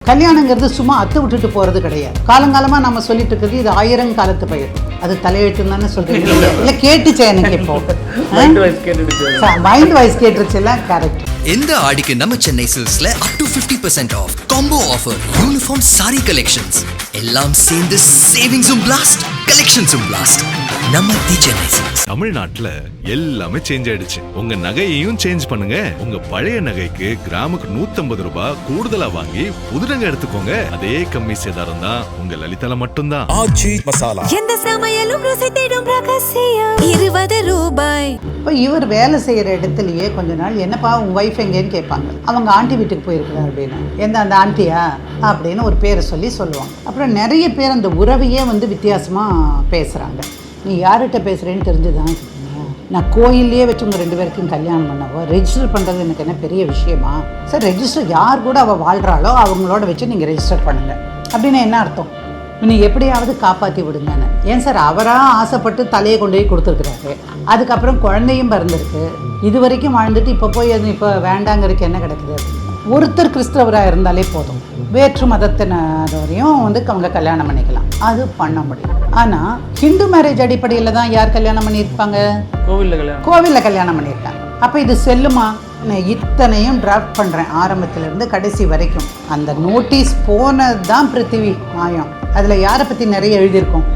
கல்யாணங்கிறது சும்மா அத்து விட்டுட்டு போகிறது கிடையாது. காலங்காலமாக நம்ம சொல்லிட்டு இருக்கிறது இது 1000 காலத்து பயிர். அது தலையெழுத்துன்னு தானே சொல்கிறீங்க? இல்லை கேட்டுச்சேன் எனக்கு இப்போ மைண்ட் வாய்ஸ் கேட்டுருச்சுல. கரெக்ட். இந்த ஆடிக்கு நம்ம சென்னை சில்க்ஸ்ல up to 50% off combo offer, uniform sari collections எல்லாம் சேர்ந்து சேவிங்ஸும் பிளாஸ்ட், கலெக்ஷன்ஸும் பிளாஸ்ட். நம்ம தி சென்னை சில்க்ஸ். தமிழ்நாட்டுல எல்லாமே சேஞ்ச் ஆயிடுச்சு. உங்க நகையையும் சேஞ்ச் பண்ணுங்க. உங்க பழைய நகைக்கு கிராமுக்கு 150 ரூபாய் கூடுதலா வாங்கி புது நகை எடுத்துக்கோங்க. அதே கம்மி சேதாரம் தான் உங்க லலிதால மட்டும்தான். ஆச்சி மசாலா, எந்த சமையலும் ருசி தேடும் ரகசியம் 20 ரூபாய். இப்போ இவர் வேலை செய்கிற இடத்துலையே கொஞ்ச நாள் என்னப்பா உங்கள் ஒய்ஃப் எங்கேன்னு கேட்பாங்க. அவங்க ஆண்டி வீட்டுக்கு போயிருக்கிறார் அப்படின்னு. எந்த அந்த ஆண்டியா அப்படின்னு ஒரு பேரை சொல்லுவாங்க. அப்புறம் நிறைய பேர் அந்த உறவையே வித்தியாசமாக பேசுகிறாங்க. நீ யார்கிட்ட பேசுகிறேன்னு தெரிஞ்சுதான் நான் கோயிலே வச்சு உங்கள் 2 பேருக்கும் கல்யாணம் பண்ணவோ ரெஜிஸ்டர் பண்ணுறது எனக்கு என்ன பெரிய விஷயமா? சார் ரெஜிஸ்டர் யார் கூட அவள் வாழ்கிறாளோ அவங்களோட வச்சு நீங்கள் ரெஜிஸ்டர் பண்ணுங்கள் அப்படின்னு என்ன அர்த்தம்? நீ எப்படியாவது காப்பாற்றி விடுங்கன்னு. ஏன் சார் அவராக ஆசைப்பட்டு தலையை கொண்டு போய் கொடுத்துருக்குறாரு. அதுக்கப்புறம் குழந்தையும் பிறந்திருக்கு. இது வரைக்கும் வாழ்ந்துட்டு இப்போ போய் அது இப்போ வேண்டாங்கிறதுக்கு என்ன கிடைக்குது? ஒருத்தர் கிறிஸ்தவராக இருந்தாலே போதும். வேற்று மதத்தினரையும் அவங்க கல்யாணம் பண்ணிக்கலாம். அது பண்ண முடியும். ஆனால் ஹிந்து மேரேஜ் அடிப்படையில் தான் யார் கல்யாணம் பண்ணியிருப்பாங்க? கோவிலில் கல்யாணம் பண்ணியிருக்காங்க. அப்போ இது செல்லுமா? நான் இத்தனையும் டிராஃப்ட் பண்ணுறேன் ஆரம்பத்திலேருந்து கடைசி வரைக்கும். அந்த நோட்டீஸ் போனது தான் பிருத்திவி மாயம். அதில் யாரை பற்றி நிறைய எழுதியிருக்கோம்.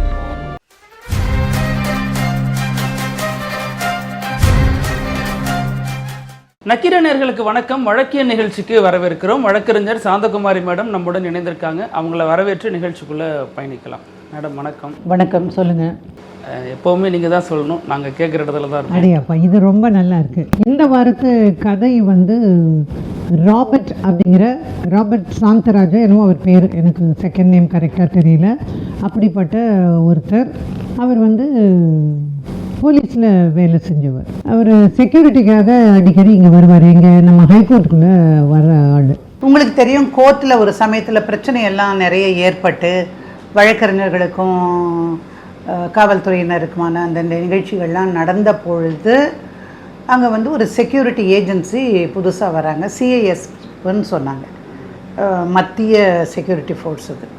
நக்கீரநேயர்களுக்கு வணக்கம். வழக்கிய நிகழ்ச்சிக்கு வரவேற்கிறோம். வழக்கறிஞர் சாந்தகுமாரி மேடம் நம்முடன் இணைந்திருக்காங்க. அவங்கள வரவேற்று நிகழ்ச்சிக்குள்ளே பயணிக்கலாம். மேடம் வணக்கம். வணக்கம். சொல்லுங்கள். எப்போவுமே நீங்கள் தான் சொல்லணும், நாங்கள் கேட்குற இடத்துல தான் இருக்கோம். அடையாப்பா, இது ரொம்ப நல்லா இருக்குது. இந்த வாரத்து கதை ராபர்ட் அப்படிங்கிற ராபர்ட் சாந்தராஜா, என்னவோ அவர் பேர், எனக்கு செகண்ட் நேம் கரெக்டாக தெரியல. அப்படிப்பட்ட ஒருத்தர். அவர் போலீஸில் வேலை செஞ்சவர். அவர் செக்யூரிட்டிக்காக அடிக்கடி இங்கே வருவார். இங்கே நம்ம ஹைகோர்ட்டுக்குள்ளே வர ஆள். உங்களுக்கு தெரியும், கோர்ட்டில் ஒரு சமயத்தில் பிரச்சனையெல்லாம் நிறைய ஏற்பட்டு வழக்கறிஞர்களுக்கும் காவல்துறையினருக்குமான அந்த நிகழ்ச்சிகள்லாம் நடந்த பொழுது அங்கே ஒரு செக்யூரிட்டி ஏஜென்சி புதுசாக வராங்க. சிஐஎஸ்ன்னு சொன்னாங்க, மத்திய செக்யூரிட்டி ஃபோர்ஸ். அது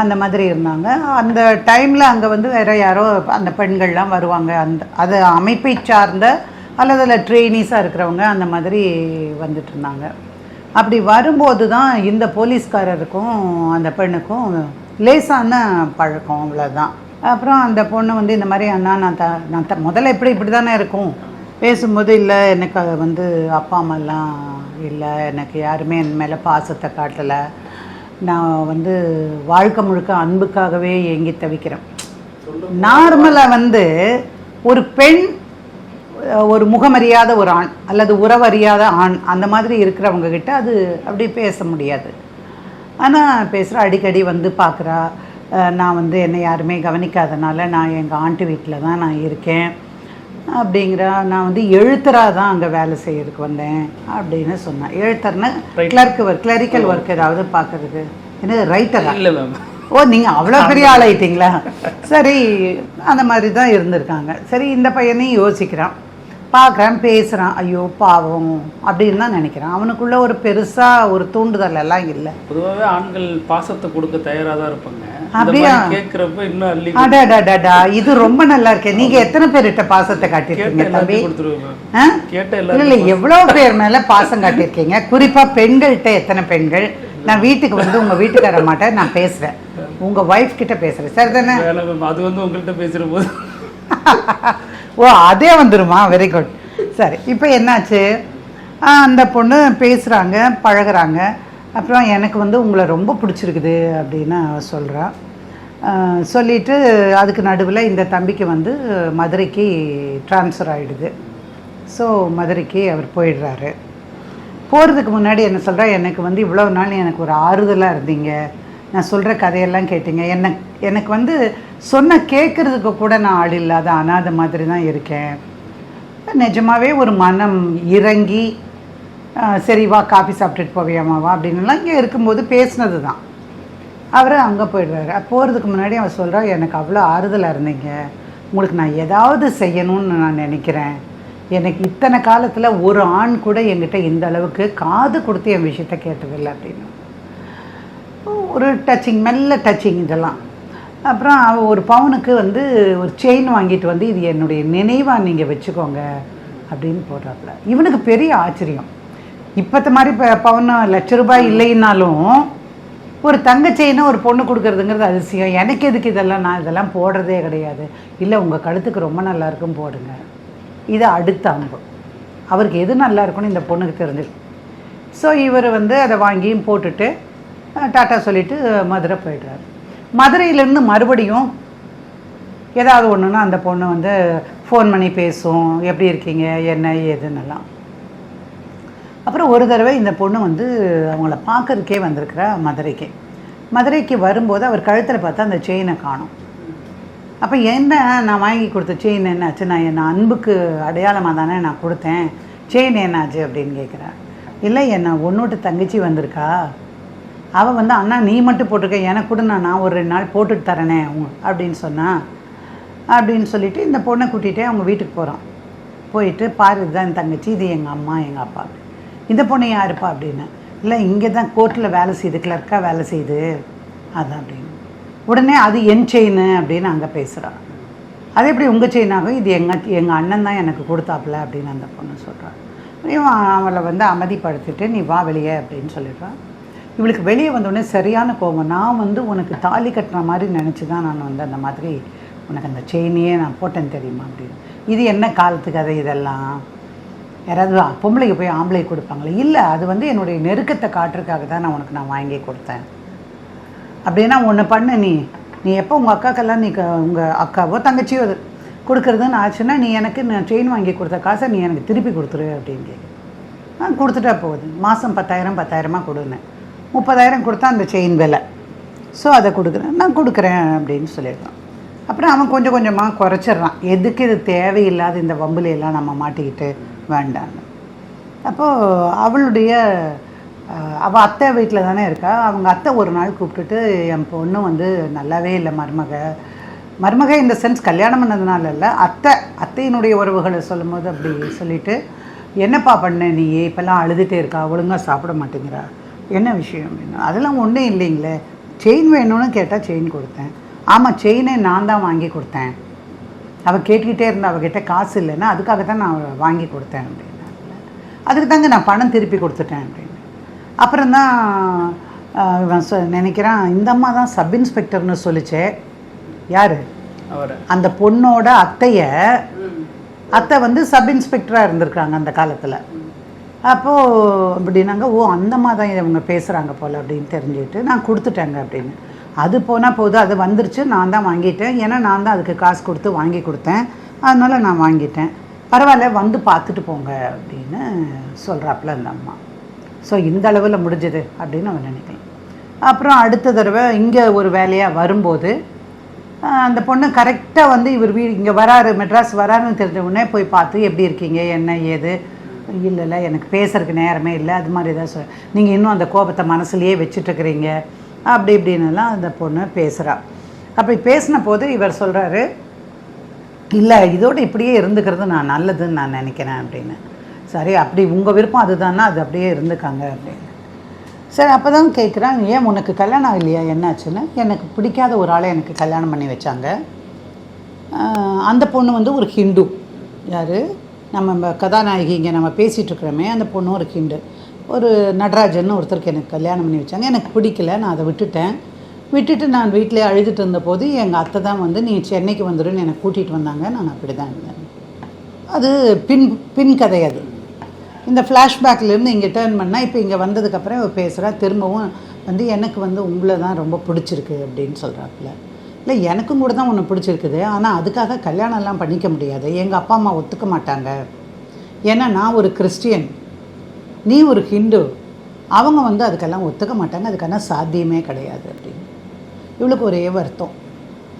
அந்த மாதிரி இருந்தாங்க. அந்த டைமில் அங்கே வேறு யாரோ அந்த பெண்கள்லாம் வருவாங்க. அது அமைப்பை சார்ந்த அல்லது அதில் ட்ரெயினிஸாக இருக்கிறவங்க அந்த மாதிரி வந்துட்டு இருந்தாங்க. அப்படி வரும்போது தான் இந்த போலீஸ்காரருக்கும் அந்த பெண்ணுக்கும் லேசான பழக்கம், அவ்வளோதான். அப்புறம் அந்த பொண்ணு இந்த மாதிரி அண்ணா நான் முதல்ல இப்படி தானே இருக்கும். பேசும்போது இல்லை எனக்கு அப்பா அம்மாலாம் இல்லை, எனக்கு யாருமே என் மேலே பாசத்தை காட்டலை, நான் வாழ்க்கை முழுக்க அன்புக்காகவே ஏங்கி தவிக்கிறேன். நார்மலாக ஒரு பெண் ஒரு முகமறியாத ஒரு ஆண் அல்லது உறவறியாத ஆண் அந்த மாதிரி இருக்கிறவங்க கிட்ட அது அப்படி பேச முடியாது. ஆனால் பேசுகிறா, அடிக்கடி பார்க்குறா. நான் என்னை யாருமே கவனிக்காதனால நான் எங்கள் ஆண்டி வீட்டில் தான் நான் இருக்கேன் அப்படிங்கிறா. நான் எழுத்தராக தான் அங்கே வேலை செய்யறதுக்கு வந்தேன் அப்படின்னு சொன்னேன். எழுத்தர்னா கிளரிக்கல் ஒர்க் ஏதாவது பார்க்குறது. என்ன ரைட்டரா? இல்லை மேம். ஓ, நீங்கள் அவ்வளோ பெரிய ஆள் ஆயிட்டீங்களா? சரி, அந்த மாதிரி தான் இருந்திருக்காங்க. சரி, இந்த பையனையும் யோசிக்கிறான், பார்க்குறான், பேசுகிறான். ஐயோ பாவம் அப்படின்னு தான் நினைக்கிறான். அவனுக்குள்ள ஒரு பெருசாக ஒரு தூண்டுதல் எல்லாம் இல்லை. பொதுவாகவே ஆண்கள் பாசத்தை கொடுக்க தயாராக தான் இருப்பாங்க. அப்படியா? கேட்குறப்ப இன்னும் அடாடாடாடா, இது ரொம்ப நல்லா இருக்கேன். நீங்க எத்தனை பேர்கிட்ட பாசத்தை காட்டியிருக்கீங்க தம்பி? இல்லை, எவ்வளோ பேர் மேல பாசம் காட்டியிருக்கீங்க? குறிப்பா பெண்கள்கிட்ட எத்தனை பெண்கள்? நான் வீட்டுக்கு உங்க வீட்டுக்கார மாட்டேன், நான் பேசுறேன், உங்க ஒய்ஃப் கிட்ட பேசுறேன். சரி தானே? அது உங்கள்கிட்ட பேசுற போது ஓ, அதே வந்துருமா? Very good. சரி, இப்போ என்னாச்சு? அந்த பொண்ணு பேசுகிறாங்க, பழகுறாங்க. அப்புறம் எனக்கு உங்களை ரொம்ப பிடிச்சிருக்குது அப்படின்னு சொல்கிறா. சொல்லிவிட்டு அதுக்கு நடுவில் இந்த தம்பிக்கு மதுரைக்கு ட்ரான்ஸ்ஃபர் ஆகிடுது. ஸோ மதுரைக்கு அவர் போயிடுறாரு. போகிறதுக்கு முன்னாடி என்ன சொல்கிறா, எனக்கு இவ்வளோ நாள் எனக்கு ஒரு ஆறுதலாக இருந்தீங்க, நான் சொல்கிற கதையெல்லாம் கேட்டீங்க, எனக்கு சொன்ன கேட்குறதுக்கு கூட நான் ஆள் இல்லாத அனாதை மாதிரி தான் இருக்கேன். நிஜமாகவே ஒரு மனம் இறங்கி சரி வா காஃபி சாப்பிட்டுட்டு போவியாமாவா அப்படின்னுலாம் இங்கே இருக்கும்போது பேசினது தான். அவர் அங்கே போயிடுறாரு. போகிறதுக்கு முன்னாடி அவர் சொல்கிறா, எனக்கு அவ்வளோ ஆறுதலாக இருந்தீங்க, உங்களுக்கு நான் ஏதாவது செய்யணும்னு நான் நினைக்கிறேன். எனக்கு இத்தனை காலத்தில் ஒரு ஆண் கூட என்கிட்ட இந்த அளவுக்கு காது கொடுத்து என் விஷயத்த கேட்டதில்லை அப்படின்னு. ஒரு டச்சிங், மெல்ல டச்சிங் இதெல்லாம். அப்புறம் அவள் ஒரு பவுனுக்கு வந்து ஒரு செயின் வாங்கிட்டு வந்து இது என்னுடைய நினைவாக நீங்கள் வச்சுக்கோங்க அப்படின்னு போடுறாப்புல. இவனுக்கு பெரிய ஆச்சரியம். இப்போத்த மாதிரி இப்போ பவுன் ₹1,00,000 இல்லைன்னாலும் ஒரு தங்க செயினை ஒரு பொண்ணு கொடுக்குறதுங்கிறது அதிசயம். எனக்கு எதுக்கு இதெல்லாம், நான் இதெல்லாம் போடுறதே கிடையாது. இல்லை உங்கள் கழுத்துக்கு ரொம்ப நல்லா இருக்கும் போடுங்க. இது அடுத்த அம்பு. அவருக்கு எது நல்லா இருக்குன்னு இந்த பொண்ணுக்கு தெரிஞ்சிருக்கு. ஸோ இவர் வந்து அதை வாங்கியும் போட்டுட்டு டாட்டா சொல்லிவிட்டு மதுரை போய்ட்றாரு. மதுரையிலேருந்து மறுபடியும் ஏதாவது ஒன்றுன்னா அந்த பொண்ணு வந்து ஃபோன் பண்ணி பேசும், எப்படி இருக்கீங்க என்ன ஏதுன்னெல்லாம். அப்புறம் ஒரு தடவை இந்த பொண்ணு வந்து அவங்கள பார்க்கறதுக்கே வந்திருக்கிறா மதுரைக்கு. மதுரைக்கு வரும்போது அவர் கழுத்தில் பார்த்தா அந்த செயினை காணும். அப்போ என்ன, நான் வாங்கி கொடுத்த செயின் என்னாச்சு, நான் என்ன அன்புக்கு அடையாளமாக தானே நான் கொடுத்தேன், செயின் என்னாச்சு அப்படின்னு கேட்குறேன். இல்லை என்ன ஒன்னோட்டு தங்கச்சி வந்திருக்கா, அவள் வந்து அண்ணா நீ மட்டும் போட்டிருக்க, எனக்கு கூட நான் ஒரு 2 நாள் போட்டுட்டு தரேனே அப்படின்னு சொன்னான். அப்படின்னு சொல்லிவிட்டு இந்த பொண்ணை கூட்டிகிட்டே அவங்க வீட்டுக்கு போகிறான். போயிட்டு பாரு இதுதான் என் தங்கச்சி, இது எங்கள் அம்மா எங்கள் அப்பா. இந்த பொண்ணு யாருப்பா அப்படின்னு. இல்லை இங்கே தான் கோர்ட்டில் வேலை செய்யுது, கிளர்க்காக வேலை செய்யுது அதான் அப்படின்னு. உடனே அது என் செயின் அப்படின்னு அங்கே பேசுகிறான். அது எப்படி உங்கள் செயினாகும், இது எங்கள் அண்ணன் தான் எனக்கு கொடுத்தாப்புல அப்படின்னு அந்த பொண்ணு சொல்கிறான். அவளை வந்து அமைதிப்படுத்திட்டு நீ வா வெளியே அப்படின்னு சொல்லிடுறான். இவளுக்கு வெளியே வந்தோடனே சரியான கோபம். நான் வந்து உனக்கு தாலி கட்டுற மாதிரி நினச்சி தான் நான் வந்து அந்த மாதிரி உனக்கு அந்த செயினையே நான் போட்டேன் தெரியுமா அப்படின்னு. இது என்ன காலத்துக்கு அதை இதெல்லாம் யாராவது பொம்பளைக்கு போய் ஆம்பளைக்கு கொடுப்பாங்களே, இல்லை அது வந்து என்னுடைய நெருக்கத்தை காட்டுறதுக்காக தான் நான் வாங்கி கொடுத்தேன். அப்படின்னா ஒன்று பண்ண, நீ எப்போ உங்கள் அக்காக்கெல்லாம் உங்கள் அக்காவோ தங்கச்சியோ அது கொடுக்குறதுன்னு ஆச்சுன்னா நீ எனக்கு நான் செயின் வாங்கி கொடுத்த காசை நீ எனக்கு திருப்பி கொடுத்துரு அப்படின்னு கேட்கு. நான் கொடுத்துட்டா போகுது, மாதம் 10,000 கொடுனேன், 30,000 கொடுத்தா அந்த செயின் விலை. ஸோ அதை கொடுக்குறேன், நான் கொடுக்குறேன் அப்படின்னு சொல்லிடுறான். அப்புறம் அவன் கொஞ்சம் கொஞ்சமாக குறைச்சிட்றான். எதுக்கு இது தேவையில்லாத இந்த வம்புலையெல்லாம் நம்ம மாட்டிக்கிட்டு வேண்டான்னு. அப்போது அவள் அத்தை வீட்டில் தானே இருக்கா. அவங்க அத்தை ஒரு நாள் கூப்பிட்டுட்டு என் பொண்ணு வந்து நல்லாவே இல்லை மருமக இந்த சென்ஸ் கல்யாணம் பண்ணதுனால இல்லை, அத்தையினுடைய உறவுகளை சொல்லும் போது அப்படி சொல்லிவிட்டு என்னப்பா பண்ண நீ இப்போல்லாம் அழுதுகிட்டே இருக்கா, ஒழுங்காக சாப்பிட மாட்டேங்கிறா, என்ன விஷயம் அப்படின்னா. அதெல்லாம் ஒன்றும் இல்லைங்களே, செயின் வேணும்னு கேட்டால் செயின் கொடுத்தேன். ஆமாம் செயினே நான் தான் வாங்கி கொடுத்தேன், அவள் கேட்டுக்கிட்டே இருந்தா, அவகிட்ட காசு இல்லைன்னா அதுக்காக தான் நான் வாங்கி கொடுத்தேன் அப்படின்னு. அதுக்கு தாங்க நான் பணம் திருப்பி கொடுத்துட்டேன் அப்படின்னு. அப்புறம்தான் நினைக்கிறான் இந்த அம்மா தான் சப் இன்ஸ்பெக்டர்னு சொல்லிச்சே. யார்? அந்த பொண்ணோட அத்தை வந்து சப் இன்ஸ்பெக்டராக இருந்திருக்காங்க அந்த காலத்தில். அப்போது அப்படின்னாங்க, ஓ அந்தம்மா தான் இவங்க பேசுகிறாங்க போல் அப்படின்னு தெரிஞ்சுக்கிட்டு நான் கொடுத்துட்டேங்க அப்படின்னு. அது போனால் போது, அது வந்துருச்சு, நான் தான் வாங்கிட்டேன், ஏன்னா நான் தான் அதுக்கு காசு கொடுத்து வாங்கி கொடுத்தேன், அதனால் நான் வாங்கிட்டேன், பரவாயில்ல வந்து பார்த்துட்டு போங்க அப்படின்னு சொல்கிறாப்புல அந்த அம்மா. ஸோ இந்த அளவில் முடிஞ்சது அப்படின்னு அவன் நினைக்கலாம். அப்புறம் அடுத்த தடவை இங்கே ஒரு வேலையாக வரும்போது அந்த பொண்ணு கரெக்டாக வந்து இவர் இங்கே வராரு, மெட்ராஸ் வராருன்னு தெரிஞ்ச உடனே போய் பார்த்து எப்படி இருக்கீங்க என்ன ஏது, இல்லை எனக்கு பேசுறதுக்கு நேரமே இல்லை, அது மாதிரி தான் நீங்கள் இன்னும் அந்த கோபத்தை மனசுலையே வச்சுட்ருக்குறீங்க அப்படி இப்படின்னுலாம் அந்த பொண்ணு பேசுகிறா. அப்படி பேசின போது இவர் சொல்கிறாரு, இல்லை இதோடு இப்படியே இருந்துக்கிறது நான் நல்லதுன்னு நான் நினைக்கிறேன் அப்படின்னு. சரி அப்படி உங்கள் விருப்பம் அதுதான்னா அது அப்படியே இருந்துக்காங்க அப்படின்னு. சரி அப்போ தான் கேட்குறேன், ஏன் உனக்கு கல்யாணம் ஆகலையா என்னாச்சுன்னு. எனக்கு பிடிக்காத ஒரு ஆளை எனக்கு கல்யாணம் பண்ணி வச்சாங்க. அந்த பொண்ணு வந்து ஒரு ஹிந்து. யார்? நம்ம கதாநாயகி இங்கே நம்ம பேசிகிட்ருக்குறோமே அந்த பொண்ணு ஒரு ஹிந்து. ஒரு நடராஜன் ஒருத்தருக்கு எனக்கு கல்யாணம் பண்ணி வச்சாங்க. எனக்கு பிடிக்கல, நான் அதை விட்டுட்டு நான் வீட்டிலே அழுதுட்டு இருந்தபோது எங்கள் அத்தை தான் வந்து நீ சென்னைக்கு வந்துடுன்னு எனக்கு கூட்டிகிட்டு வந்தாங்க. நான் அப்படி தான் இருந்தேன். அது பின் கதை. அது இந்த ஃப்ளாஷ்பேக்லேருந்து இங்கே டேர்ன் பண்ணால் இப்போ இங்கே வந்ததுக்கப்புறம் அவள் பேசுகிறா, திரும்பவும் வந்து எனக்கு வந்து உங்களை தான் ரொம்ப பிடிச்சிருக்கு அப்படின்னு சொல்கிறாப்புல. இல்லை எனக்கும் கூட தான் ஒன்று பிடிச்சிருக்குது, ஆனால் அதுக்காக கல்யாணம்லாம் பண்ணிக்க முடியாது, எங்கள் அப்பா அம்மா ஒத்துக்க மாட்டாங்க, ஏன்னா நான் ஒரு கிறிஸ்டியன், நீ ஒரு ஹிந்து, அவங்க வந்து அதுக்கெல்லாம் ஒத்துக்க மாட்டாங்க, அதுக்கான சாத்தியமே கிடையாது அப்படின்னு. இவளுக்கு ஒரே வருத்தம்.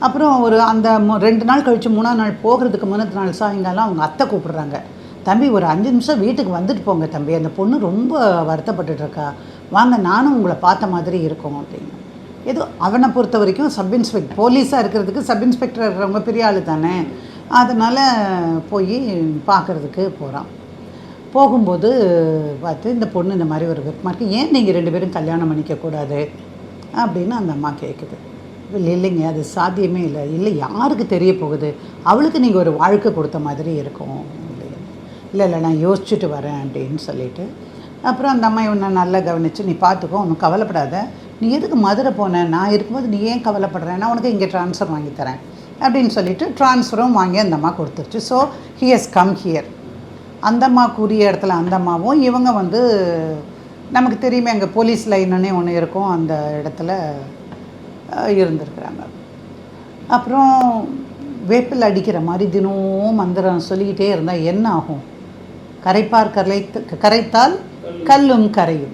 அப்புறம் அந்த 2 நாள் கழித்து 3ஆம் நாள் போகிறதுக்கு முன்னத்து நாள் சாயங்காலம் அவங்க அத்தை கூப்பிட்றாங்க, தம்பி ஒரு 5 நிமிஷம் வீட்டுக்கு வந்துட்டு போங்க தம்பி, அந்த பொண்ணு ரொம்ப வருத்தப்பட்டுருக்கா, வாங்க நானும் உங்களை பார்த்த மாதிரி இருக்கும் அப்படின்னு. ஏதோ அவனை பொறுத்த வரைக்கும் சப் இன்ஸ்பெக்டர் போலீஸாக இருக்கிறதுக்கு சப் இன்ஸ்பெக்டர் இருக்கிறவங்க பெரிய ஆள் தானே, அதனால் போய் பார்க்குறதுக்கு போகிறான். போகும்போது பார்த்து இந்த பொண்ணு இந்த மாதிரி ஒரு விருப்பமாக இருக்குது, ஏன் நீங்கள் 2 பேரும் கல்யாணம் பண்ணிக்கக்கூடாது அப்படின்னு அந்த அம்மா கேட்குது. இல்லைங்க அது சாத்தியமே இல்லை. இல்லை யாருக்கு தெரிய போகுது, அவளுக்கு நீங்கள் ஒரு வாழ்க்கை கொடுத்த மாதிரி இருக்கும் அப்படின்னு. இல்லை நான் யோசிச்சுட்டு வரேன் அப்படின்னு சொல்லிட்டு அப்புறம் அந்த அம்மா இவனை நல்லா கவனித்து, நீ பார்த்துக்கோ, ஒன்றும் கவலைப்படாத, நீ எதுக்கு மதுரை போனேன், நான் இருக்கும்போது நீ ஏன் கவலைப்படுறேன், நான் உனக்கு இங்கே ட்ரான்ஸ்ஃபர் வாங்கி தரேன் அப்படின்னு சொல்லிட்டு ட்ரான்ஸ்ஃபரும் வாங்கி அந்த அம்மா கொடுத்துருச்சு. So he has come here. அந்த அம்மா கூறிய இடத்துல அந்த அம்மாவும் இவங்க வந்து நமக்கு தெரியுமே அங்கே போலீஸ் லைனுன்னே ஒன்று இருக்கும், அந்த இடத்துல இருந்திருக்கிறாங்க. அப்புறம் வேப்பில் அடிக்கிற மாதிரி தினமும் மந்திரம் சொல்லிக்கிட்டே இருந்தால் என்ன ஆகும், கரைத்தால் கல்லும் கரையும்,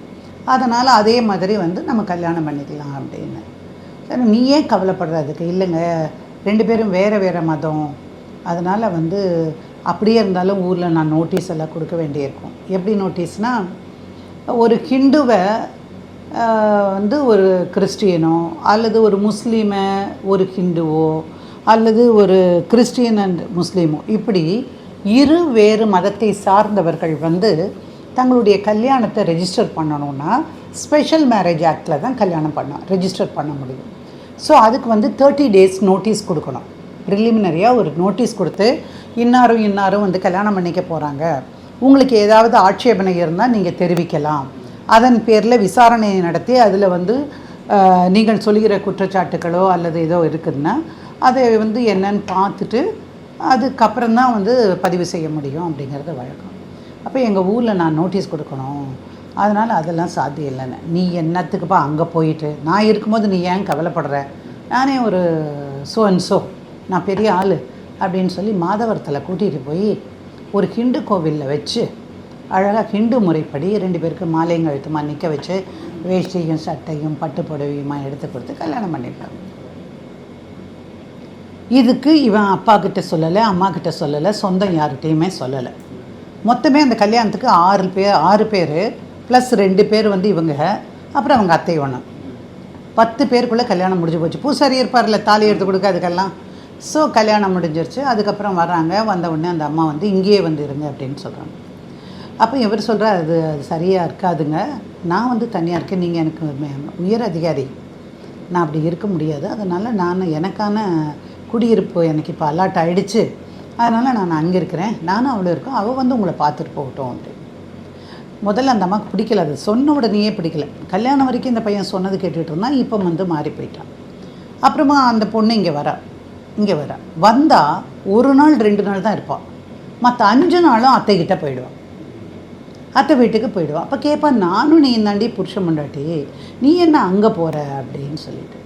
அதனால் அதே மாதிரி வந்து நம்ம கல்யாணம் பண்ணிக்கலாம் அப்படின்னு. சரி நீ ஏன் கவலைப்படுறதுக்கு, இல்லைங்க 2 பேரும் வேறு மதம், அதனால் வந்து அப்படியே இருந்தாலும் ஊரில் நான் நோட்டீஸ் எல்லாம் கொடுக்க வேண்டியிருக்கும். எப்படி நோட்டீஸ்னால், ஒரு ஹிந்துவை வந்து ஒரு கிறிஸ்டியனோ அல்லது ஒரு முஸ்லீமை ஒரு ஹிந்துவோ அல்லது ஒரு கிறிஸ்டியன் அண்ட் முஸ்லீமோ, இப்படி வேறு மதத்தை சார்ந்தவர்கள் வந்து தங்களுடைய கல்யாணத்தை ரெஜிஸ்டர் பண்ணணுன்னா ஸ்பெஷல் மேரேஜ் ஆக்டில் தான் கல்யாணம் ரெஜிஸ்டர் பண்ண முடியும். ஸோ அதுக்கு வந்து 30 days நோட்டீஸ் கொடுக்கணும். ப்ரிலிமினரியாக ஒரு நோட்டீஸ் கொடுத்து இன்னாரும் வந்து கல்யாணம் பண்ணிக்க போகிறாங்க, உங்களுக்கு ஏதாவது ஆட்சேபனை இருந்தால் நீங்கள் தெரிவிக்கலாம், அதன் பேரில் விசாரணை நடத்தி அதில் வந்து நீங்கள் சொல்கிற குற்றச்சாட்டுகளோ அல்லது ஏதோ இருக்குதுன்னா அதை வந்து என்னன்னு பார்த்துட்டு அதுக்கப்புறம் தான் வந்து பதிவு செய்ய முடியும் அப்படிங்கிறது வழக்கம். அப்போ எங்கள் ஊரில் நான் நோட்டீஸ் கொடுக்கணும், அதனால் அதெல்லாம் சாத்தியம் இல்லைன்னு. நீ என்னத்துக்குப்பா அங்கே போயிட்டு, நான் இருக்கும்போது நீ ஏன் கவலைப்படுற, நானே ஒரு ஸோ நான் பெரிய ஆள் அப்படின்னு சொல்லி மாதவரத்தில் கூட்டிகிட்டு போய் ஒரு ஹிந்து கோவிலில் வச்சு அழகாக ஹிந்து முறைப்படி 2 பேருக்கு மாலையும் கழுத்துமா நிற்க வச்சு வேஷ்டியும் சட்டையும் பட்டு புடவையுமா எடுத்து கொடுத்து கல்யாணம் பண்ணிட்டாங்க. இதுக்கு இவன் அப்பா கிட்ட சொல்லலை, அம்மா கிட்ட சொல்லலை, சொந்தம் யார்கிட்டையுமே சொல்லலை. மொத்தமே அந்த கல்யாணத்துக்கு 6 பேர் ப்ளஸ் 2 பேர் வந்து இவங்க, அப்புறம் அவங்க அத்தை ஒன்று, 10 பேருக்குள்ளே கல்யாணம் முடிஞ்சு போச்சு. பூசாரி இருப்பார்ல தாலி எடுத்து கொடுக்க அதுக்கெல்லாம். ஸோ கல்யாணம் முடிஞ்சிருச்சு. அதுக்கப்புறம் வந்த உடனே அந்த அம்மா வந்து இங்கேயே வந்து இருங்க அப்படின்னு சொல்கிறாங்க. அப்போ இவர் சொல்கிறார், அது சரியாக இருக்காதுங்க, நான் வந்து தனியாக இருக்கேன், நீங்கள் எனக்கு உயர் அதிகாரி, நான் அப்படி இருக்க முடியாது, அதனால் எனக்கான குடியிருப்பு எனக்கு இப்போ அலாட் ஆகிடுச்சு, அதனால் நான் அங்கே இருக்கிறேன், நானும் அவ்வளோ இருக்கோம், அவள் வந்து உங்களை பார்த்துட்டு போகட்டும் அப்படின்னு. முதல்ல அந்த அம்மாவுக்கு பிடிக்கல, அது சொன்ன உடனேயே பிடிக்கல. கல்யாணம் வரைக்கும் இந்த பையன் சொன்னது கேட்டுகிட்டு இருந்தான், இப்போ வந்து மாறி போயிட்டான். அப்புறமா அந்த பொண்ணு இங்கே வரா வந்தால் 1 நாள் 2 நாள் தான் இருப்பாள், மற்ற 5 நாளும் அத்தைக்கிட்ட போயிடுவான், அத்தை வீட்டுக்கு போயிடுவான். அப்போ கேட்பான், நானும் நீ தாண்டி புருஷன் முண்டாட்டி, நீ என்ன அங்கே போகிற அப்படின்னு சொல்லிட்டு.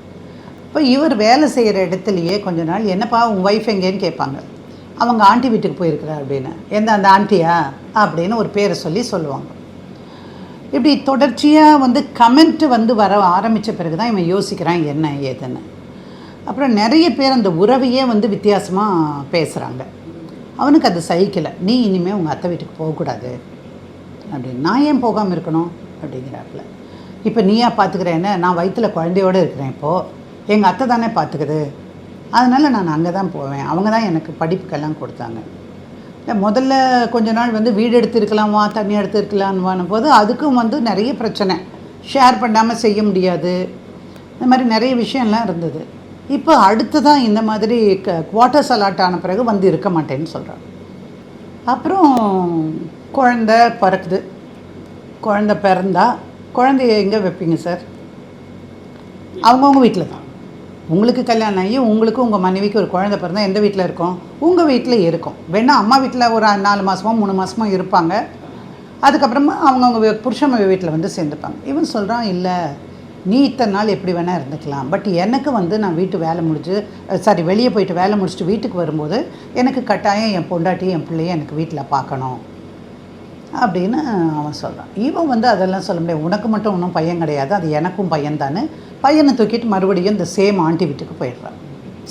இப்போ இவர் வேலை செய்கிற இடத்துலையே கொஞ்ச நாள், என்னப்பா உங்கள் ஒய்ஃப் எங்கேன்னு கேட்பாங்க, அவங்க ஆண்டி வீட்டுக்கு போயிருக்கிறா அப்படின்னு. அந்த ஆண்டியா அப்படின்னு ஒரு பேரை சொல்லுவாங்க. இப்படி தொடர்ச்சியாக வந்து கமெண்ட்டு வந்து வர ஆரம்பித்த பிறகு தான் இவன் யோசிக்கிறான் என்ன ஏதுன்னு. அப்புறம் நிறைய பேர் அந்த உறவையே வந்து வித்தியாசமாக பேசுகிறாங்க. அவனுக்கு அது சகிக்கலை. நீ இனிமேல் உங்கள் அத்தை வீட்டுக்கு போகக்கூடாது அப்படின்னு. நான் ஏன் போகாமல் இருக்கணும் அப்படிங்கிறாப்புல. இப்போ நீயா பார்த்துக்கிறேன்னு, நான் வயிற்றில் குழந்தையோடு இருக்கிறேன், இப்போது எங்கள் அத்தை தானே பார்த்துக்குது, அதனால் நான் அங்கே தான் போவேன், அவங்க தான் எனக்கு படிப்புக்கெல்லாம் கொடுத்தாங்க. இல்லை முதல்ல கொஞ்ச நாள் வந்து வீடு எடுத்துருக்கலாமா தண்ணி எடுத்துருக்கலான்னு போது அதுக்கும் வந்து நிறைய பிரச்சனை, ஷேர் பண்ணாமல் செய்ய முடியாது, இந்த மாதிரி நிறைய விஷயம்லாம் இருந்தது. இப்போ அடுத்து தான் இந்த மாதிரி குவார்ட்டர்ஸ் அலாட் ஆன பிறகு வந்து இருக்க மாட்டேன்னு சொல்கிறாங்க. அப்புறம் குழந்தை பிறக்குது. குழந்தை பிறந்தா குழந்தைய எங்கே வைப்பீங்க சார்? அவங்கவுங்க வீட்டில் தான். உங்களுக்கு கல்யாணம் ஆகி உங்களுக்கு உங்கள் மனைவிக்கு ஒரு குழந்தை பிறந்தால் எந்த வீட்டில் இருக்கும்? உங்கள் வீட்டில் இருக்கும். வேணால் அம்மா வீட்டில் ஒரு 4 மாதமோ 3 மாதமோ இருப்பாங்க, அதுக்கப்புறமா அவங்கவுங்க புருஷன் வீட்டில் வந்து சேர்ந்துப்பாங்க. இவன் சொல்கிறான், இல்லை நீ இத்தனை நாள் எப்படி வேணால் இருந்துக்கலாம், பட் எனக்கு வந்து நான் வெளியே போயிட்டு வேலை முடிச்சுட்டு வீட்டுக்கு வரும்போது எனக்கு கட்டாயம் என் பொண்டாட்டி என் பிள்ளைய எனக்கு வீட்டில் பார்க்கணும் அப்படின்னு அவன் சொல்கிறான். இவன் வந்து அதெல்லாம் சொல்ல முடியாது, உனக்கு மட்டும் ஒன்றும் பையன் கிடையாது, அது எனக்கும் பையன் தானே. பையனை தூக்கிட்டு மறுபடியும் இந்த சேம் ஆண்டி வீட்டுக்கு போயிடுறான்.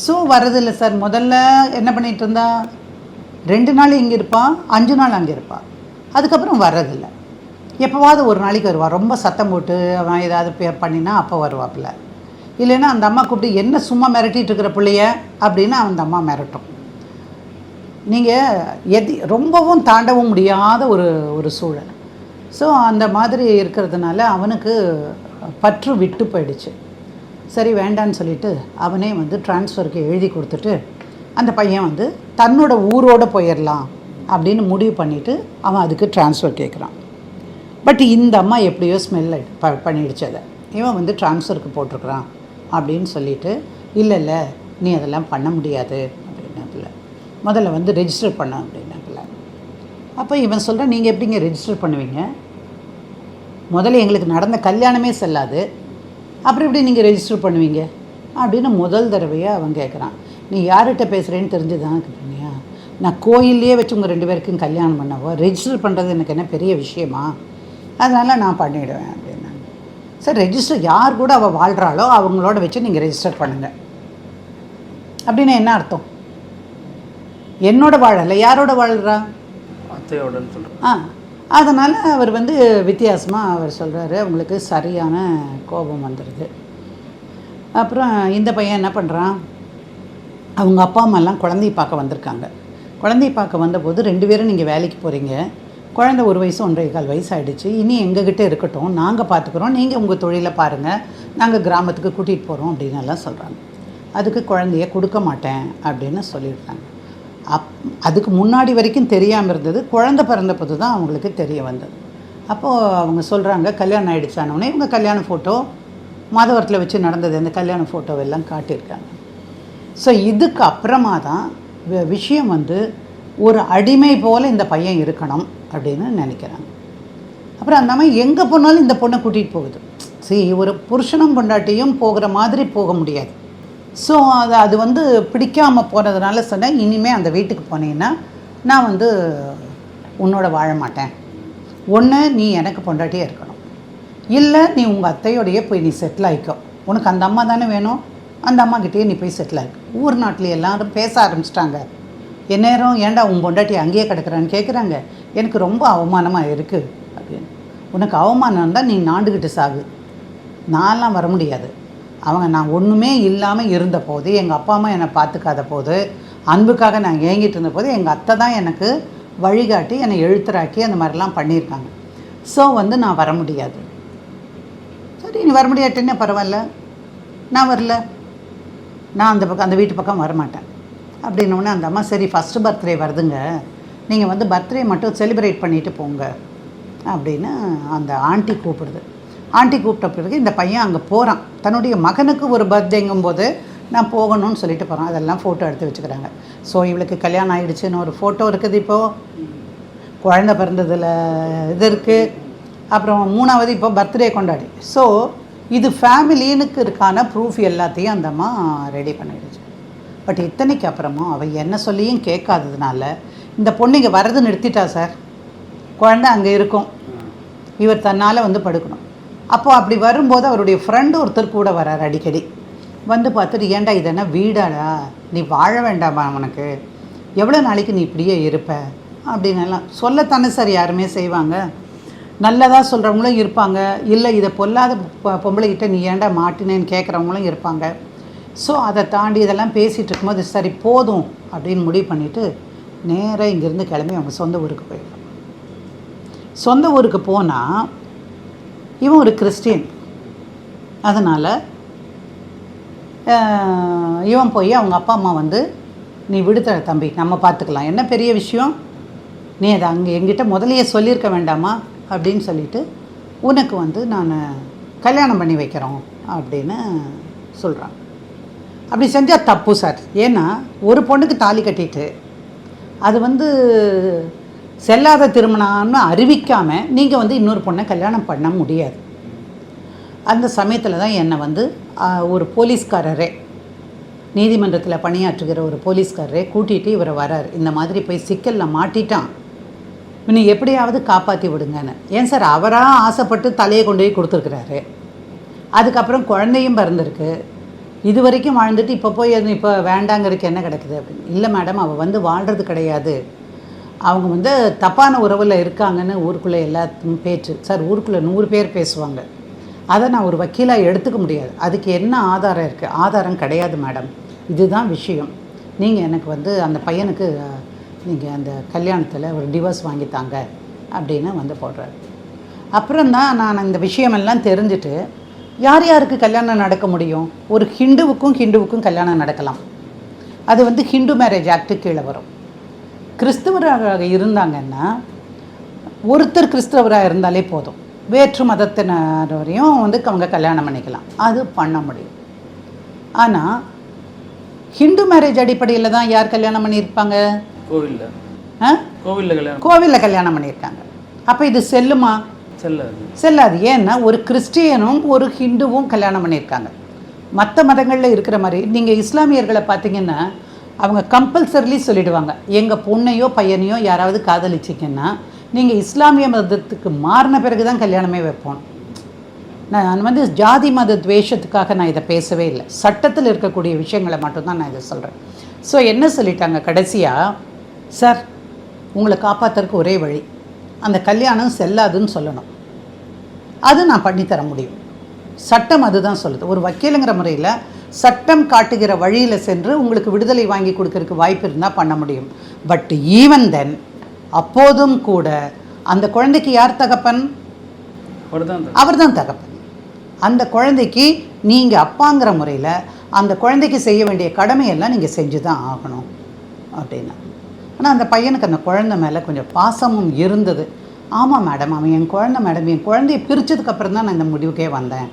ஸோ வரதில்லை சார். முதல்ல என்ன பண்ணிகிட்டு இருந்தா, 2 நாள் இங்கே இருப்பான், 5 நாள் அங்கே இருப்பான், அதுக்கப்புறம் வர்றதில்லை. எப்போவாவது ஒரு நாளைக்கு வருவாள், ரொம்ப சத்தம் போட்டு அவன் ஏதாவது பண்ணினா அப்போ வருவாப்பில்ல. இல்லைன்னா அந்த அம்மா கூப்பிட்டு என்ன சும்மா மிரட்டிகிட்டு இருக்கிற பிள்ளைய அப்படின்னு அந்த அம்மா மிரட்டும். நீங்கள் ரொம்பவும் தாண்டவும் முடியாத ஒரு சூழல். ஸோ அந்த மாதிரி இருக்கிறதுனால அவனுக்கு பற்று விட்டு போயிடுச்சு. சரி வேண்டான்னு சொல்லிவிட்டு அவனே வந்து ட்ரான்ஸ்ஃபருக்கு எழுதி கொடுத்துட்டு அந்த பையன் வந்து தன்னோட ஊரோடு போயிடலாம் அப்படின்னு முடிவு பண்ணிவிட்டு அவன் அதுக்கு ட்ரான்ஸ்ஃபர் கேட்குறான். பட் இந்த அம்மா எப்படியோ ஸ்மெல் பண்ணிடுச்சு அதை. இவன் வந்து ட்ரான்ஸ்ஃபருக்கு போட்டிருக்கிறான் அப்படின்னு சொல்லிவிட்டு இல்லை நீ அதெல்லாம் பண்ண முடியாது அப்படின்னாப்புல. முதல்ல வந்து ரெஜிஸ்டர் பண்ண அப்படின்னாப்புல. அப்போ இவன் சொல்கிறான், நீங்கள் எப்படிங்க ரெஜிஸ்டர் பண்ணுவீங்க? முதல்ல எங்களுக்கு நடந்த கல்யாணமே செல்லாது, அப்புறம் எப்படி நீங்கள் ரெஜிஸ்டர் பண்ணுவீங்க அப்படின்னு முதல் தடவையாக அவன் கேட்குறான். நீ யார்கிட்ட பேசுகிறேன்னு தெரிஞ்சு தான் கேட்குறீங்க. நான் கோயிலே வச்சு உங்கள் 2 பேருக்கும் கல்யாணம் பண்ணவோ, ரெஜிஸ்டர் பண்ணுறது எனக்கு என்ன பெரிய விஷயமா? அதனால் நான் பண்ணிவிடுவேன் அப்படின்னா. சார் ரெஜிஸ்டர் யார் கூட அவள் வாழ்கிறாளோ அவங்களோட வச்சு நீங்கள் ரெஜிஸ்டர் பண்ணுங்கள் அப்படின்னு என்ன அர்த்தம்? என்னோட வாழலை, யாரோட வாழ்கிறா? அத்தையோடன்னு சொல்கிறேன். அதனால் அவர் வந்து வித்தியாசமாக அவர் சொல்கிறாரு. அவங்களுக்கு சரியான கோபம் வந்துடுது. அப்புறம் இந்த பையன் என்ன பண்ணுறான், அவங்க அப்பா அம்மாலாம் குழந்தைய பார்க்க வந்திருக்காங்க. குழந்தைய பார்க்க வந்தபோது 2 பேரும் நீங்கள் வேலைக்கு போகிறீங்க, குழந்தை 1 வயசு 1.25 வயசு ஆகிடுச்சு, இனி எங்ககிட்ட இருக்கட்டும், நாங்கள் பார்த்துக்குறோம், நீங்கள் உங்கள் தொழிலை பாருங்கள், நாங்கள் கிராமத்துக்கு கூட்டிகிட்டு போகிறோம் அப்படின்னு எல்லாம் சொல்கிறாங்க. அதுக்கு குழந்தைய கொடுக்க மாட்டேன் அப்படின்னு சொல்லியிருக்காங்க. அதுக்கு முன்னாடி வரைக்கும் தெரியாமல் இருந்தது. குழந்தை பிறந்தபோது தான் அவங்களுக்கு தெரிய வந்தது. அப்போது அவங்க சொல்கிறாங்க, கல்யாணம் ஆகிடுச்சானோடனே இவங்க கல்யாண ஃபோட்டோ மாதவரத்தில் வச்சு நடந்தது அந்த கல்யாண ஃபோட்டோவெல்லாம் காட்டியிருக்காங்க. ஸோ இதுக்கு அப்புறமா தான் விஷயம் வந்து ஒரு அடிமை போல் இந்த பையன் இருக்கணும் அப்படின்னு நினைக்கிறாங்க. அப்புறம் அந்த அம்மா எங்கே போனாலும் இந்த பொண்ணை கூட்டிகிட்டு போகுது. சரி, ஒரு புருஷனும் பொண்டாட்டியும் போகிற மாதிரி போக முடியாது. ஸோ அது வந்து பிடிக்காமல் போனதுனால சொன்னேன், இனிமேல் அந்த வீட்டுக்கு போனீங்கன்னா நான் வந்து உன்னோட வாழ மாட்டேன். ஒன்று நீ எனக்கு பொண்டாட்டியே இருக்கணும், இல்லை நீ உங்கள் அத்தையோடையே போய் நீ செட்டில் ஆகிக்கோ. உனக்கு அந்த அம்மா தானே வேணும், அந்த அம்மாக்கிட்டேயே நீ போய் செட்டில் ஆகிக்க. ஊர் நாட்டில் எல்லாரும் பேச ஆரம்பிச்சிட்டாங்க. எந்நேரம் ஏன்டா உன் பொண்டாட்டி அங்கேயே கிடக்குறான்னு கேட்குறாங்க. எனக்கு ரொம்ப அவமானமாக இருக்குது அப்படின்னு. உனக்கு அவமானம் இருந்தால் நீ நாண்டுக்கிட்டு சாகு, நான்லாம் வர முடியாது. நான் ஒன்றுமே இல்லாமல் இருந்த போது, எங்கள் அப்பா அம்மா என்னை பார்த்துக்காத போது, அன்புக்காக நான் ஏங்கிட்டு இருந்த போது எங்கள் அத்தை தான் எனக்கு வழிகாட்டி என்னை எழுத்துறாக்கி அந்த மாதிரிலாம் பண்ணியிருக்காங்க. ஸோ வந்து நான் வர முடியாது. சரி, நீ வர முடியாட்டுன்னு பரவாயில்ல, நான் வரல, நான் அந்த வீட்டு பக்கம் வரமாட்டேன் அப்படின்னோடனே அந்த அம்மா சரி ஃபஸ்ட்டு பர்த்டே வருதுங்க, நீங்கள் வந்து பர்த்டே மட்டும் செலிப்ரேட் பண்ணிவிட்டு போங்க அப்படின்னு அந்த ஆண்டி கூப்பிடுது. ஆண்டி கூப்பிட்ட பிறகு இந்த பையன் அங்கே போகிறான். தன்னுடைய மகனுக்கு ஒரு பர்த்டேங்கும்போது நான் போகணும்னு சொல்லிட்டு போகிறான். அதெல்லாம் ஃபோட்டோ எடுத்து வச்சுக்கிறாங்க. ஸோ இவளுக்கு கல்யாணம் ஆகிடுச்சுன்னு ஒரு ஃபோட்டோ இருக்குது, இப்போது குழந்தை பிறந்ததில் இது இருக்குது, அப்புறம் 3வது இப்போ பர்த்டே கொண்டாடி. ஸோ இது ஃபேமிலினுக்கு இருக்கான ப்ரூஃப் எல்லாத்தையும் அந்த அம்மா ரெடி பண்ணிடுச்சு. பட் இத்தனைக்கு அப்புறமும் அவள் என்ன சொல்லியும் கேட்காததுனால இந்த பொண்ணு இங்கே வர்றது நிறுத்திட்டா சார். குழந்தை அங்கே இருக்கும், இவர் தன்னால் வந்து படுக்கணும். அப்போது அப்படி வரும்போது அவருடைய ஃப்ரெண்டு ஒருத்தர் கூட வரார். அடிக்கடி வந்து பார்த்துட்டு, ஏன்டா இதென்ன வீடாடா, நீ வாழ வேண்டாமா, உனக்கு எவ்வளோ நாளைக்கு நீ இப்படியே இருப்ப அப்படின்னெல்லாம் சொல்லத்தானே சார் யாருமே செய்வாங்க. நல்லதாக சொல்கிறவங்களும் இருப்பாங்க, இல்லை இதை பொல்லாத பொம்பளைகிட்ட நீ ஏன்டா மாட்டினேன்னு கேட்குறவங்களும் இருப்பாங்க. ஸோ அதை தாண்டி இதெல்லாம் பேசிகிட்டு இருக்கும்போது சரி போதும் அப்படின்னு முடிவு பண்ணிவிட்டு நேராக இங்கேருந்து கிளம்பி அவங்க சொந்த ஊருக்கு போயிடுவாங்க. சொந்த ஊருக்கு போனால் இவன் ஒரு கிறிஸ்டியன், அதனால் இவன் போய் அவங்க அப்பா அம்மா வந்து நீ விடுதலை தம்பி, நம்ம பார்த்துக்கலாம், என்ன பெரிய விஷயம், நீ அதை அங்கே எங்கிட்ட முதலையே சொல்லியிருக்க வேண்டாமா அப்படின்னு சொல்லிவிட்டு உனக்கு வந்து நான் கல்யாணம் பண்ணி வைக்கிறோம் அப்படின்னு சொல்கிறான். அப்படி செஞ்சால் தப்பு சார். ஏன்னா ஒரு பொண்ணுக்கு தாலி கட்டிட்டு அது வந்து செல்லாத திருமணம்னு அறிவிக்காமல் நீங்கள் வந்து இன்னொரு பொண்ணை கல்யாணம் பண்ண முடியாது. அந்த சமயத்தில் தான் என்னை வந்து ஒரு போலீஸ்காரரே, நீதிமன்றத்தில் பணியாற்றுகிற ஒரு போலீஸ்காரரே கூட்டிகிட்டு இவரை வரார். இந்த மாதிரி போய் சிக்கலில் மாட்டிட்டான், இன்னும் எப்படியாவது காப்பாற்றி விடுங்கன்னு. ஏன் சார், அவராக ஆசைப்பட்டு தலையை கொண்டு போய் கொடுத்துருக்குறாரு, அதுக்கப்புறம் குழந்தையும் பிறந்திருக்கு, இது வரைக்கும் வாழ்ந்துட்டு இப்போ போய் அது இப்போ வேண்டாங்கிறதுக்கு என்ன கிடக்குது அப்படின்னு. இல்லை மேடம், அவள் வந்து வாழ்கிறது கிடையாது, அவங்க வந்து தப்பான உறவில் இருக்காங்கன்னு ஊருக்குள்ளே எல்லாத்துக்கும் பேச்சு. சார், ஊருக்குள்ளே 100 பேர் பேசுவாங்க, அதை நான் ஒரு வக்கீலாக எடுத்துக்க முடியாது. அதுக்கு என்ன ஆதாரம் இருக்குது? ஆதாரம் கிடையாது மேடம், இதுதான் விஷயம். நீங்கள் எனக்கு வந்து அந்த பையனுக்கு நீங்கள் அந்த கல்யாணத்தில் ஒரு டிவோர்ஸ் வாங்கித்தாங்க அப்படின்னு வந்து போடுறாரு. அப்புறம் தான் நான் இந்த விஷயமெல்லாம் தெரிஞ்சுட்டு யார் யாருக்கு கல்யாணம் நடக்க முடியும்? ஒரு ஹிந்துவுக்கும் கல்யாணம் நடக்கலாம். அது வந்து ஹிந்து மேரேஜ் ஆக்டு கீழே வரும். கிறிஸ்தவராக இருந்தாங்கன்னா ஒருத்தர் கிறிஸ்தவராக இருந்தாலே போதும், வேற்று மதத்தினரையும் வந்து அவங்க கல்யாணம் பண்ணிக்கலாம், அது பண்ண முடியும். ஆனால் ஹிந்து மேரேஜ் அடிப்படையில் தான் யார் கல்யாணம் பண்ணியிருப்பாங்க? கோவிலில் கல்யாணம் பண்ணியிருக்காங்க. அப்போ இது செல்லுமா? செல்லாது. ஏன்னா ஒரு கிறிஸ்டியனும் ஒரு ஹிந்துவும் கல்யாணம் பண்ணியிருக்காங்க. மற்ற மதங்களில் இருக்கிற மாதிரி நீங்கள் இஸ்லாமியர்களை பார்த்தீங்கன்னா அவங்க கம்பல்சரிலி சொல்லிடுவாங்க, எங்கள் பொண்ணையோ பையனையோ யாராவது காதலிச்சிங்கன்னா நீங்கள் இஸ்லாமிய மதத்துக்கு மாறின பிறகு தான் கல்யாணமே வைப்போம். நான் வந்து ஜாதி மத துவேஷத்துக்காக நான் இதை பேசவே இல்லை, சட்டத்தில் இருக்கக்கூடிய விஷயங்களை மட்டும்தான் நான் இதை சொல்கிறேன். ஸோ என்ன சொல்லிட்டாங்க கடைசியாக, சார் உங்களை காப்பாற்றுறதுக்கு ஒரே வழி, அந்த கல்யாணம் செல்லாதுன்னு சொல்லணும். அது நான் பண்ணித்தர முடியும். சட்டம் அதுதான் சொல்லுது. ஒரு வக்கீலுங்கிற முறையில் சட்டம் காட்டுகிற வழியில் சென்று உங்களுக்கு விடுதலை வாங்கி கொடுக்கறதுக்கு வாய்ப்பு இருந்தால் பண்ண முடியும். பட் ஈவன் தென், அப்போதும் கூட அந்த குழந்தைக்கு யார் தகப்பன்? அவர் தான் தகப்பன். அந்த குழந்தைக்கு நீங்கள் அப்பாங்கிற முறையில் அந்த குழந்தைக்கு செய்ய வேண்டிய கடமையெல்லாம் நீங்கள் செஞ்சு தான் ஆகணும் அப்படின்னா. ஆனால் அந்த பையனுக்கு அந்த குழந்தை மேலே கொஞ்சம் பாசமும் இருந்தது. ஆமாம் மேடம், அவன் என் குழந்தை மேடம், என் குழந்தைய பிரித்ததுக்கப்புறம் தான் நான் இந்த முடிவுக்கே வந்தேன்.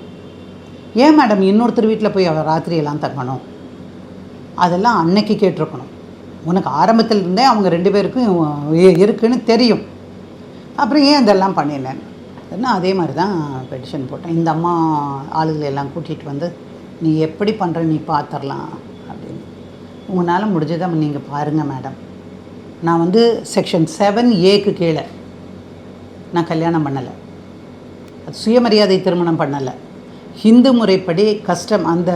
ஏன் மேடம் இன்னொருத்தர் வீட்டில் போய் அவள் ராத்திரியெல்லாம் தங்கணும்? அதெல்லாம் அன்னைக்கு கேட்டிருக்கணும். உனக்கு ஆரம்பத்தில் இருந்தே அவங்க 2 பேருக்கும் இருக்குன்னு தெரியும், அப்புறம் ஏன் இதெல்லாம் பண்ணினேன்? அதே மாதிரி தான் பெட்டிஷன் போட்டேன். இந்த அம்மா ஆளுகளெல்லாம் கூட்டிகிட்டு வந்து நீ எப்படி பண்ணுற நீ பார்த்துடலாம் அப்படின்னு. உங்களால் முடிஞ்சதை நீங்கள் பாருங்கள் மேடம், நான் வந்து செக்ஷன் 7A கீழே நான் கல்யாணம் பண்ணலை, அது சுயமரியாதை திருமணம் பண்ணலை, ஹிந்து முறைப்படி கஷ்டம் அந்த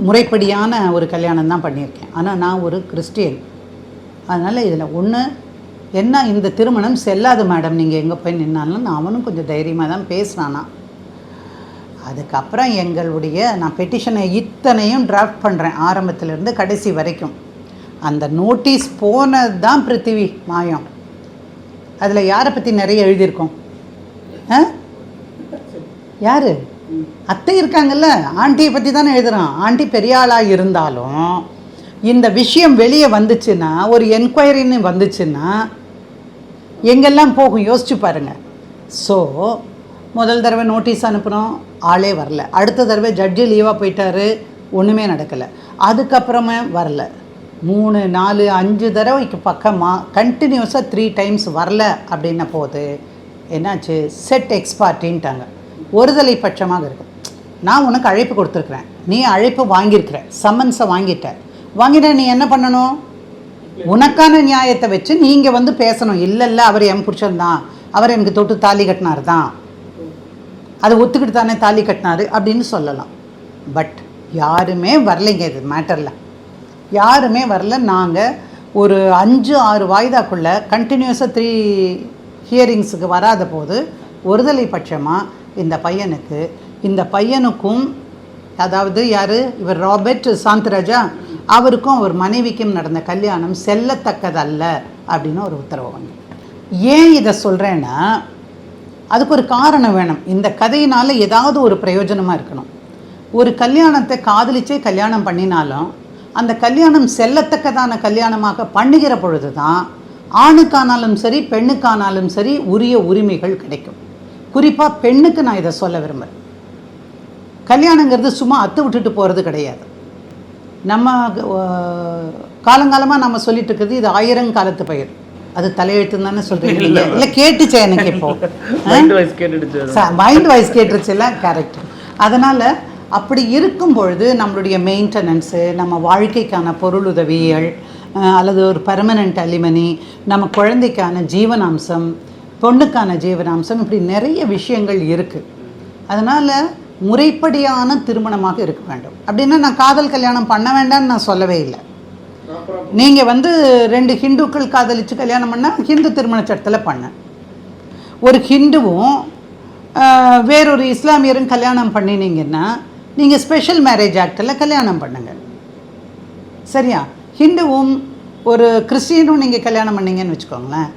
முறைப்படியான ஒரு கல்யாணம் தான் பண்ணியிருக்கேன். ஆனால் நான் ஒரு கிறிஸ்டியன். அதனால் இதில் ஒன்று என்ன, இந்த திருமணம் செல்லாது மேடம், நீங்கள் எங்கே போய் நின்னாலும் நான் அவனும் கொஞ்சம் தைரியமாக தான் பேசினானா. அதுக்கப்புறம் நான் பெட்டிஷனை இத்தனையும் டிராஃப்ட் பண்ணுறேன் ஆரம்பத்திலேருந்து கடைசி வரைக்கும். அந்த நோட்டீஸ் போனது தான் பிருத்திவி மாயம். அதில் யாரை பற்றி நிறைய எழுதியிருக்கோம்? யார்? அத்தை இருக்காங்கல்ல, ஆண்டியை பற்றி தானே எழுதுகிறான். ஆண்டி பெரிய ஆளாக இருந்தாலும் இந்த விஷயம் வெளியே வந்துச்சுன்னா, ஒரு என்கொயரின்னு வந்துச்சுன்னா எங்கெல்லாம் போகும் யோசிச்சு பாருங்கள். ஸோ முதல் தடவை நோட்டீஸ் அனுப்புகிறோம், ஆளே வரல. அடுத்த தடவை ஜட்ஜு லீவாக போயிட்டாரு, ஒன்றுமே நடக்கலை. அதுக்கப்புறமே வரல. 3, 4, 5 தடவைக்கு பக்கமாக கண்டினியூஸாக 3 டைம்ஸ் வரல அப்படின்ன போது என்னாச்சு, செட் எக்ஸ்பார்ட்டின்ட்டாங்க. ஒருதலை பட்சமாக இருக்குது. நான் உனக்கு அழைப்பு கொடுத்துருக்குறேன், நீ அழைப்பு வாங்கியிருக்கிற, சம்மன்ஸை வாங்கிட்ட நீ என்ன பண்ணணும்? உனக்கான நியாயத்தை வச்சு நீங்கள் வந்து பேசணும். இல்லை அவர் என் புருஷன் தான், அவர் எனக்கு தொட்டு தாலி கட்டினார் தான், அதை ஒத்துக்கிட்டு தானே தாலி கட்டினார் அப்படின்னு சொல்லலாம். பட் யாருமே வரலைங்க, இது மேட்டரில் யாருமே வரல. நாங்கள் ஒரு 5-6 வாய்தாக்குள்ளே கண்டினியூஸாக 3 ஹியரிங்ஸுக்கு வராத போது ஒருதலை பட்சமாக இந்த பையனுக்கும், அதாவது யார் இவர், ராபர்ட் சாந்தராஜா, அவருக்கும் அவர் மனைவிக்கும் நடந்த கல்யாணம் செல்லத்தக்கதல்ல அப்படின்னு ஒரு உத்தரவு வாங்க. ஏன் இதை சொல்கிறேன்னா, அதுக்கு ஒரு காரணம் வேணும். இந்த கதையினால் ஏதாவது ஒரு பிரயோஜனமாக இருக்கணும். ஒரு கல்யாணத்தை காதலிச்சே கல்யாணம் பண்ணினாலும் அந்த கல்யாணம் செல்லத்தக்கதான கல்யாணமாக பண்ணுகிற பொழுது தான் ஆணுக்கானாலும் சரி பெண்ணுக்கானாலும் சரி உரிய உரிமைகள் கிடைக்கும். குறிப்பாக பெண்ணுக்கு நான் இதை சொல்ல விரும்புகிறேன். கல்யாணங்கிறது சும்மா அத்து விட்டுட்டு போகிறது கிடையாது. நம்ம காலங்காலமாக நம்ம சொல்லிட்டு இருக்கிறது இது 1000 காலத்து பயிர். அது தலையெழுத்துன்னு தானே சொல்கிறீங்க? இல்லை கேட்டுச்சு எனக்கு, இப்போ மைண்ட் வாய்ஸ் கேட்டுருச்சுல்ல, கரெக்ட். அதனால் அப்படி இருக்கும் பொழுது நம்மளுடைய மெயின்டெனன்ஸு, நம்ம வாழ்க்கைக்கான பொருளுதவிகள், அல்லது ஒரு பர்மனெண்ட் அலிமனி, நம்ம குழந்தைக்கான ஜீவனாம்சம், பொண்ணுக்கான ஜீவனாம்சம், இப்படி நிறைய விஷயங்கள் இருக்குது. அதனால் முறைப்படியான திருமணமாக இருக்க வேண்டும். அப்படின்னா நான் காதல் கல்யாணம் பண்ண வேண்டாம்னு நான் சொல்லவே இல்லை. நீங்கள் வந்து 2 ஹிந்துக்கள் காதலித்து கல்யாணம் பண்ணால் ஹிந்து திருமண சட்டத்தில் பண்ண, ஒரு ஹிந்துவும் வேறொரு இஸ்லாமியரும் கல்யாணம் பண்ணினீங்கன்னா நீங்கள் ஸ்பெஷல் மேரேஜ் ஆக்டில் கல்யாணம் பண்ணுங்க, சரியா? ஹிந்துவும் ஒரு கிறிஸ்டியனும் நீங்கள் கல்யாணம் பண்ணிங்கன்னு வச்சுக்கோங்களேன்,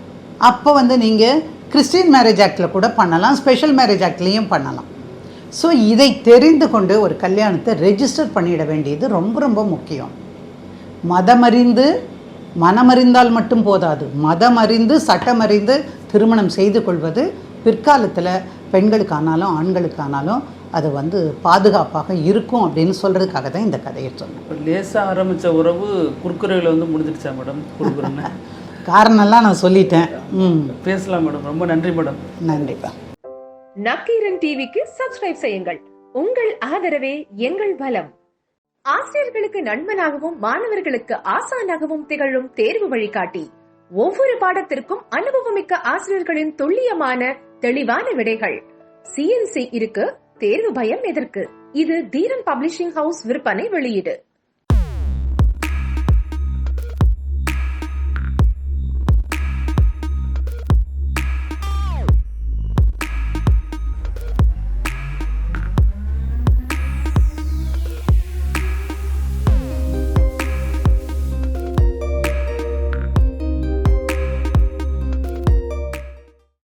அப்போ வந்து நீங்கள் கிறிஸ்டியன் மேரேஜ் ஆக்டில் கூட பண்ணலாம், ஸ்பெஷல் மேரேஜ் ஆக்ட்லேயும் பண்ணலாம். ஸோ இதை தெரிந்து கொண்டு ஒரு கல்யாணத்தை ரெஜிஸ்டர் பண்ணிட வேண்டியது ரொம்ப ரொம்ப முக்கியம். மதமறிந்து மனமறிந்தால் மட்டும் போதாது, மதமறிந்து சட்டமறிந்து திருமணம் செய்து கொள்வது பிற்காலத்தில் பெண்களுக்கானாலும் ஆண்களுக்கானாலும் அது வந்து பாதுகாப்பாக இருக்கும் அப்படின்னு சொல்கிறதுக்காக தான் இந்த கதையை சொன்னேன். லேசாக ஆரம்பித்த உறவு குறுக்குறையில் வந்து முடிஞ்சிடுச்சா மேடம்? குறுக்குறன்னு காரணம்லாம் நான் சொல்லிட்டேன். பேசலாம் மேடம். ரொம்ப நன்றி மேடம். நன்றிப்பா. நக்கீரன் டிவிக்கு சப்ஸ்கிரைப் செய்யுங்கள். உங்கள் ஆதரவே எங்கள் பலம். ஆசிரியர்களுக்கு நண்பனாகவும் மாணவர்களுக்கு ஆசானாகவும் திகழும் தேர்வு வழிகாட்டி. ஒவ்வொரு பாடத்திற்கும் அனுபவமிக்க ஆசிரியர்களின் துல்லியமான தெளிவான விடைகள். CNC இருக்கு, தேர்வு பயம் எதற்கு? இது தீரன் பப்ளிஷிங் ஹவுஸ் விற்பனை வெளியீடு.